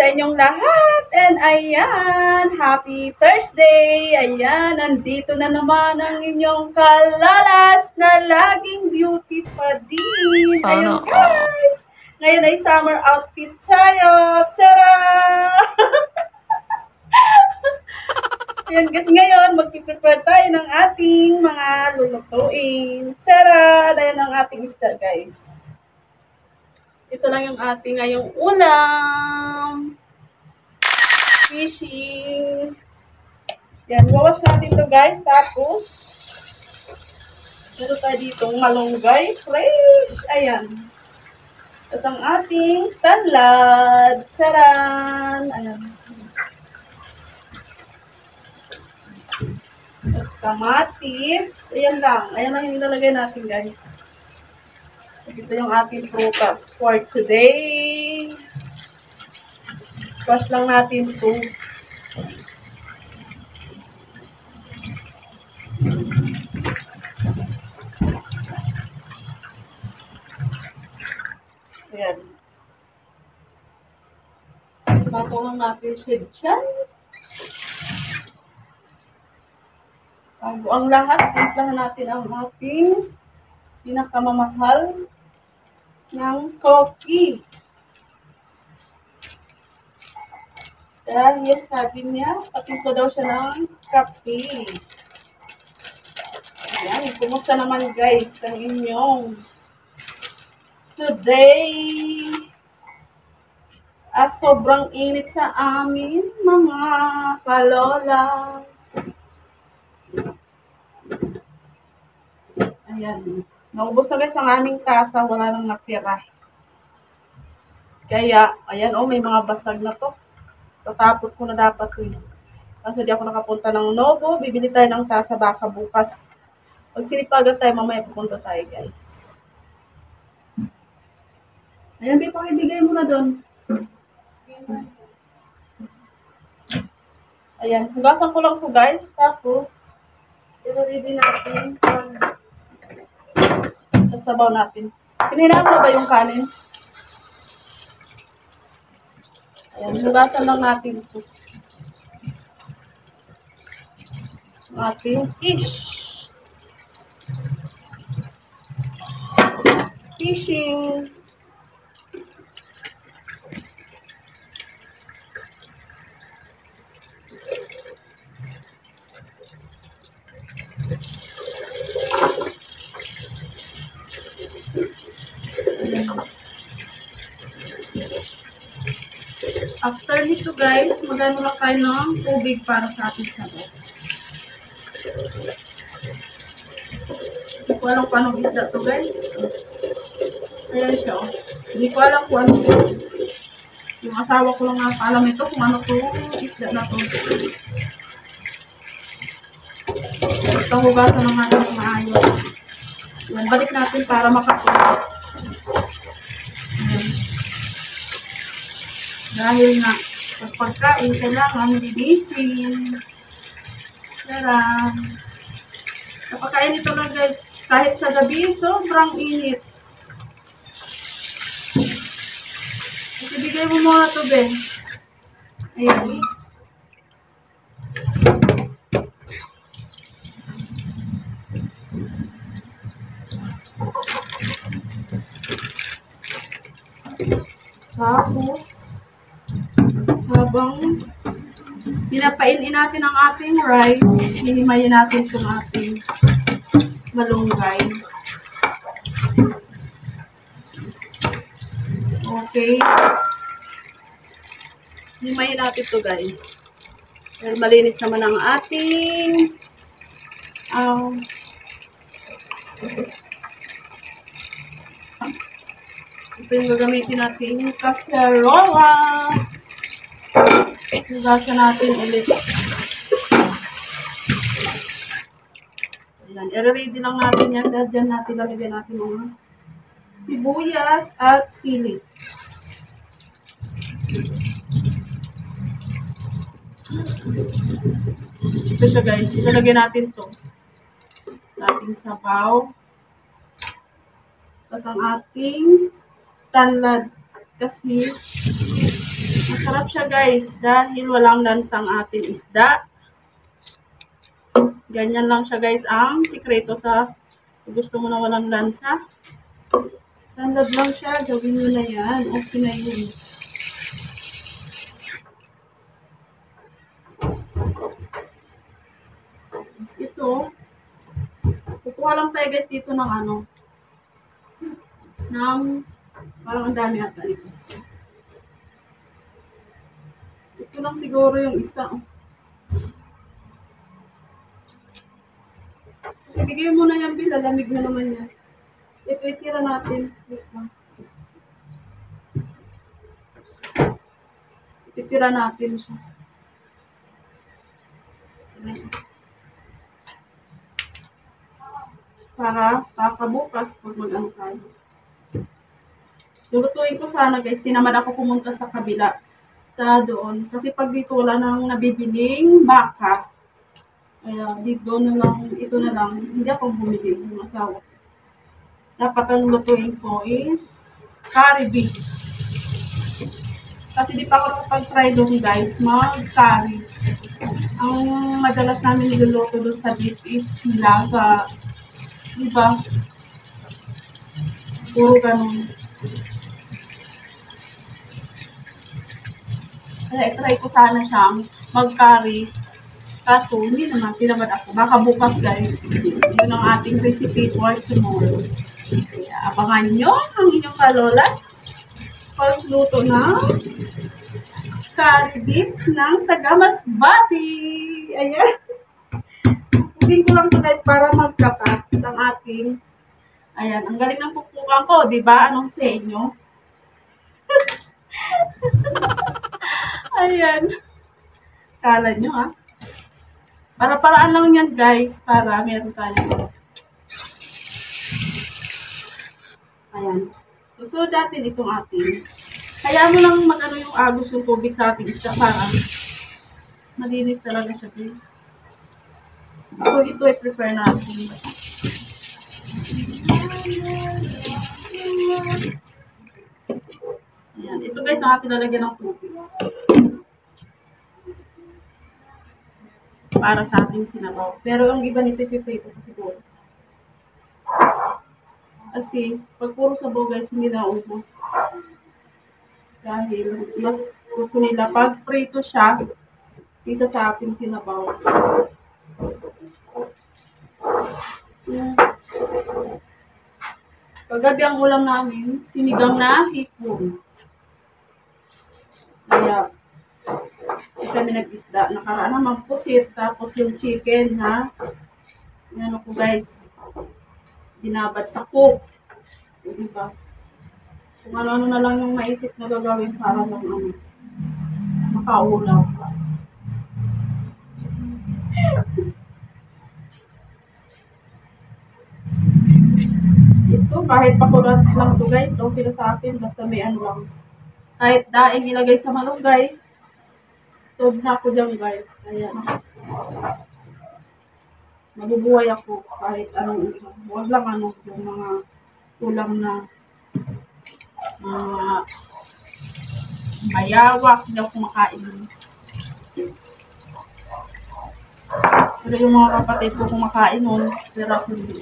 sa inyong lahat. And ayan, happy Thursday. Ayan, nandito na naman ang inyong kalalas na laging beauty pa din. Ayun guys, ngayon ay summer outfit tayo. Tara! Ayan guys, ngayon magpiprepare tayo ng ating mga lulutuin. Tara! Ayan ang ating isda guys. Ito lang yung ating ngayong ulam. Fishing. Yan, wawash natin to guys. Tapos, meron tayo ditong malunggay. Fresh. Ayan. At ang ating tanlad. Charan. Ayan. At kamatis. Ayan lang. Ayan lang yung ilalagay natin guys. Ito yung ating prutas for today. Wash lang natin ito. Ayan. Matulong natin siya dyan. Bago ang lahat, timplahan natin ang ating pinakamamahal ng coffee. Dahil sabi niya, patimpla daw siya ng kape. Ayan, kumusta naman guys ang inyong today? Sobrang init sa amin mga kalolas. Ayan. Naubos na guys ang aming tasa, wala nang natira. Kaya, ayan may mga basag na to. Tatapot ko na dapat ito. Kasi di ako nakapunta ng Novo, bibili tayo ng tasa baka bukas. Pag sinipagan tayo, mamaya pupunta tayo guys. Ayan, pakibigay mo na doon. Ayan, hugasan ko lang po guys. Tapos, i-ready natin sasabaw natin. Pinahirapan na ba yung kanin? Ayan, hugasan lang natin ito. Ating fish. Fishing. After nito guys, magano lang tayo ng tubig para sa ating sabaw. Hindi ko alam kung anong isda to guys. Ayan siya oh. Hindi ko alam kung ano ito. Yung asawa ko lang nakaalam ito kung ano to isda na to. Ito hugasan ng ating maayos. Yan, balik natin para makapulit. Dahil nga, sa pagkain, kailangan linisin. Tara. Sa pagkain ito lang guys, kahit sa gabi, sobrang init. Ibigay mo muna ito, Ben. Ayan. Tapos, habang pinapainin natin ang ating rice, hinimayin natin itong ating malunggay. Okay. Hinimayin natin ito guys. Dahil malinis naman ang ating ito yung gagamitin natin yung kaserola. Hugasan natin ulit. Ayan, i-ready lang natin yan. Dahil dyan natin lalagyan natin mga sibuyas at sili. Ito siya guys. Ilalagyan natin to sa ating sabaw. Tapos ang ating tanlad. Kasi Masarap siya guys dahil walang lansang ating isda. Ganyan lang siya guys ang sikreto sa gusto mo na walang lansa. Standard lang siya, gawin nyo na yan. Okay na yun. Tapos ito, kukuha lang tayo guys dito ng parang ang dami ata dito. Ito lang siguro yung isa. Ibigay mo na yan, Bill. Lamig na naman yan. Ito, itira natin. Itira natin siya. Para kakabukas pag mag-ano tayo. Lulutuin ko sana guys. Tinamad ako pumunta sa kabila. Sa doon. Kasi pag dito wala nang nabibiling baka. Kaya dito na lang, ito na lang. Hindi ako bumili ng asawa. Dapat ang lutuin ko is curry beef. Kasi di pa ako nakapag-try doon guys, mag-curry. Ang madalas namin niluluto doon sa beef is nilaga. Diba? Puro ganun. Kaya i-try ko sana siyang mag-curry. Kaso, hindi naman, tinamad ako. Baka bukas guys, yun ang ating recipe for tomorrow. Kaya abangan nyo ang inyong kalolas pagluto ng curry beef ng taga-Masbate. Ayan. Pugin ko lang to guys para magkapas ang ating, ayan, ang galing ng pupukan ko, di ba? Anong sa inyo? Ayan. Kala nyo ha. Para-paraan lang yan guys, para meron tayo. Ayan. Susunod natin itong ating. Kaya mo lang mag-ano yung agos yung tubig sa ating isda para malinis talaga siya guys. So ito i-prepare natin. Ayan. Ito guys ang ating lalagyan ng tubig. Para sa ating sinabaw. Pero yung iba nito ipiprito ko siguro. Kasi, pag puro sabaw guys, hindi na ubos. Dahil, mas gusto nila pag prito siya, isa sa ating sinabaw. Paggabi ang ulam namin, sinigang na hipon. Kaya, hindi kami nag-isda. Nakaraan naman pusit, tapos yung chicken, ha? Yan ako guys. Binabad sa cook. Diba? Kung ano-ano na lang yung maisip na gagawin para lang makaulam. Ito, kahit pakulat lang to guys, okay na sa akin. Basta may ano lang. Kahit daing ilagay sa malunggay, sob na ako dyan guys. Kaya, mabubuhay ako kahit anong ulam. Huwag lang yung mga ulam na mayawak, hindi ako kumakain. Pero yung mga kapatid ko kumakain nun, pero ako hindi.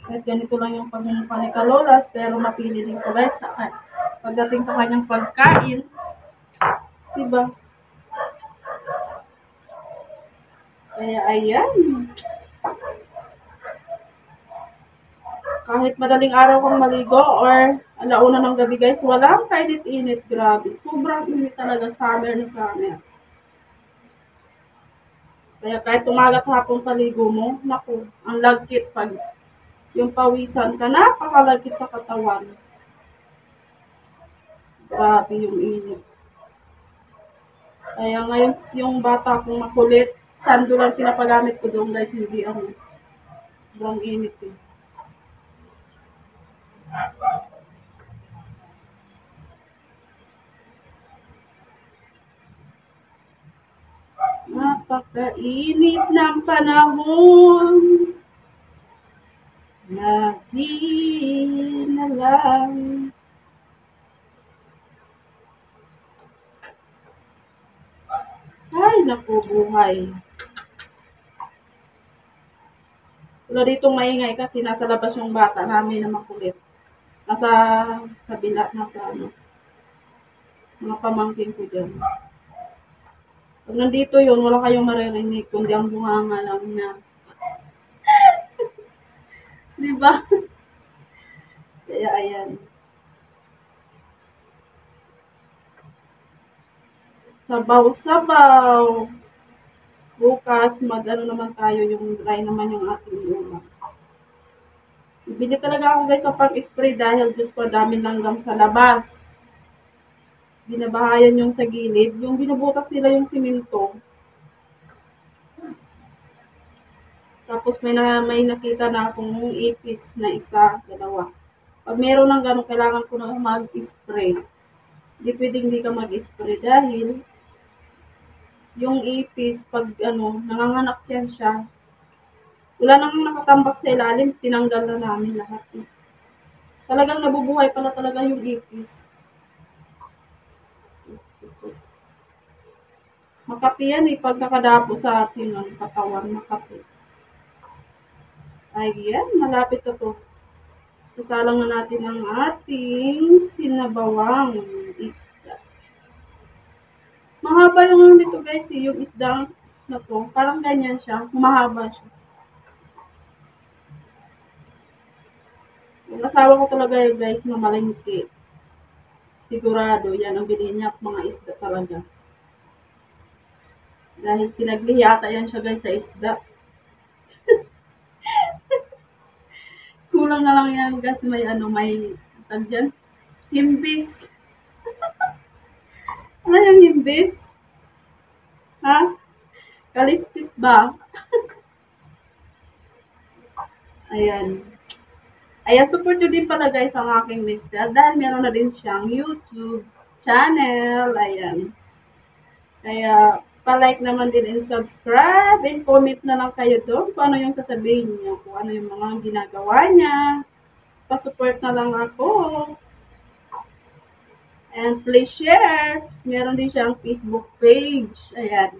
Kahit ganito lang yung pagmumukha ni Kalolas, pero mapili din ko guys pagdating sa kanyang pagkain. Diba? Kaya ayan. Kahit madaling araw kang maligo or alauna ng gabi guys, walang kainit-init. Grabe. Sobrang init talaga. Summer na summer. Kaya kahit umagat hapon paligo mo, naku, ang lagkit pag yung pawisan ka, napakalagkit sa katawan. Grabe yung init. Kaya ngayon yung bata kong makulit, sando lang pinapagamit ko doon guys, hindi ako. Sobrang init eh. Napakainit ng panahon. Lagi na lang. Ay, naku, buhay. Wala ditong maingay kasi nasa labas yung bata namin na makulit. Nasa kabila, nasa ano, mga pamangkin ko dyan. Pag nandito yun, wala kayong maririnig, kundi ang bunganga lang niya. Di ba? Kaya ayan. Sabaw-sabaw. Bukas, mag-ano naman tayo, yung dry naman yung ating ulam. Bili talaga ako guys sa pang-spray dahil Diyos ko, dami langgam sa labas. Binabahayan yung sa gilid. Yung binubutas nila yung simento. Tapos may nakita na akong ipis na isa, dalawa. Pag meron ng gano'n, kailangan ko na mag-spray. Hindi pwedeng hindi ka mag-spray dahil yung ipis, pag ano, nanganganak yan siya. Wala nang nakatambak sa ilalim, tinanggal na namin lahat. Talagang nabubuhay pala talaga yung ipis. Makapi yan eh, pag nakadapo sa ating katawan, makapi. Ayan, malapit na to. Sasalang na natin ang ating sinabawang isda. Mahaba yung dito guys, yung isda na to. Parang ganyan siya, mahaba siya. Yung asawa ko talaga yun guys, mamalengke. Sigurado, yan ang bilhin niya, mga isda talaga. Dahil pinaglihiyata yan siya guys sa isda. Kulang na lang yan guys, may tag dyan, himbis. Ano yung himbis? Ha? Kaliskis ba? Ayan. Ayan, support nyo din pala guys ang aking mister dahil meron na din siyang YouTube channel. Ayan. Kaya, pa-like naman din and subscribe and comment na lang kayo doon kung ano yung sasabihin niyo, kung ano yung mga ginagawa niya. Pa-support na lang ako. And please share. Meron din siyang Facebook page. Ayan.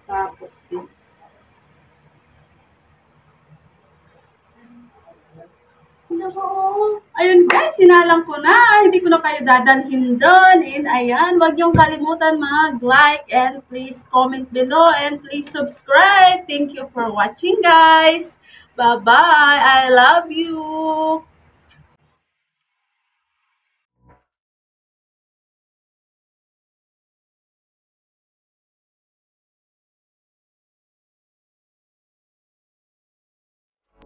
Tapos din. Ayun guys, sinalang ko na. Hindi ko na kayo dadalhin doon. And ayan, wag niyong kalimutan mag-like and please comment below and please subscribe. Thank you for watching guys. Bye-bye. I love you.